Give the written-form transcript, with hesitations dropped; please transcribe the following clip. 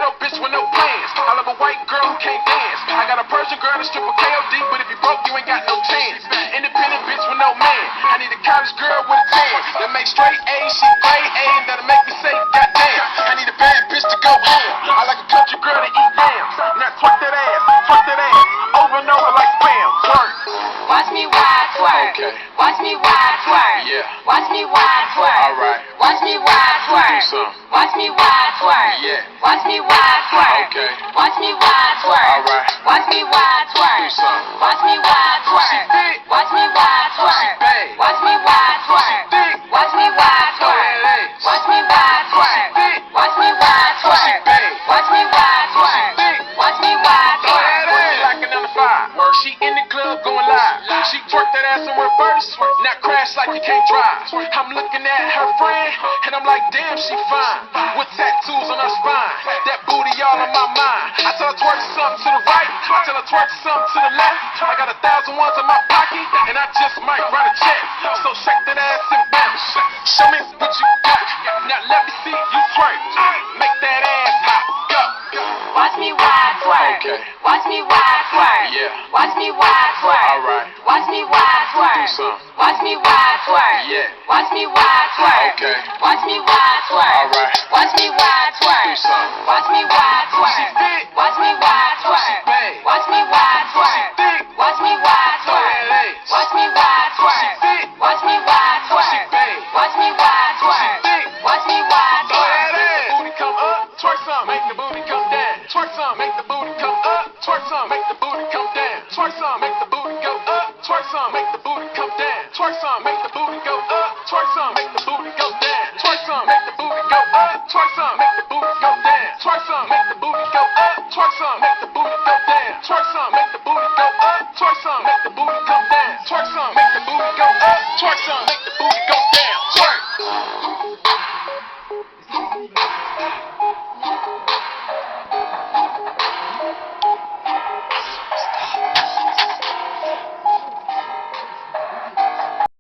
ghetto bitch with no plans. I love a white girl who can't dance. I got a Persian girl that's triple KOD, but if you broke, you ain't got no chance. Independent bitch with no man. I need a college girl with a tan that make straight A's, she grade A, and that'll make me say goddamn. I need a bad bitch to go home. I like a country girl to eat yams. Now twerk that ass over and over like spam. Twerk. Watch me wide twerk. Okay. Watch me wide twerk. Yeah. Watch me wide twerk. Alright. Watch me wide twerk. Do some. Watch me wide twerk. Yeah. Watch me wide twerk. Okay. Watch me wide twerk. Alright. Watch me wide twerk. Do some. Watch me wide twerk. She thick. Watch me wide twerk. bad. Watch me wide twerk. thick. Watch me wide Throw twerk. that ass. Watch me wide twerk. thick. Watch me wide twerk. bad. Watch me wide twerk. thick. Watch me wide Throw twerk. that ass. Like another five. She in the club going live. She twerk that ass in reverse. Not crash like you can't drive. I'm looking at her friend and I'm like, damn, she fine. With tattoos on her spine. That booty all on my mind. I tell her twerk something to the right. I tell her twerk something to the left. I got 1,000 ones in my pocket and I just might write a check. So shake that ass and bounce. Show me what you got. Now let me see you twerk. Make that ass pop. Go. Watch me wide twerk. Okay. Watch me wide twerk. Yeah. Watch me wide twerk. Alright. Watch me wide twerk. Do some. Watch me wide twerk. Yeah. Watch me wide twerk. Okay. Watch me wide twerk. Alright. Watch me wide twerk. Do some. Watch me wide twerk. She thick. Watch me wide twerk. bad. Watch me wide twerk. thick. Watch me wide Throw twerk. that ass. Watch me wide twerk. thick. Watch me wide twerk. bad. Watch me wide twerk. thick. Watch me wide Throw twerk. that ass. Booty come up, twerk some, make the booty come down. Twerk some, make the booty come up. Twerk some, make the booty come down. Twerk some, make the booty go up. Twerk some, make the booty come down. Twerk some, make the booty go up. Twerk some, make the booty go down. Twerk some, make the booty go up. Twerk some, make the booty go down. Twerk some, make the booty go up. Twerk some, make the booty go down. Twerk some, make the booty go up. Twerk some.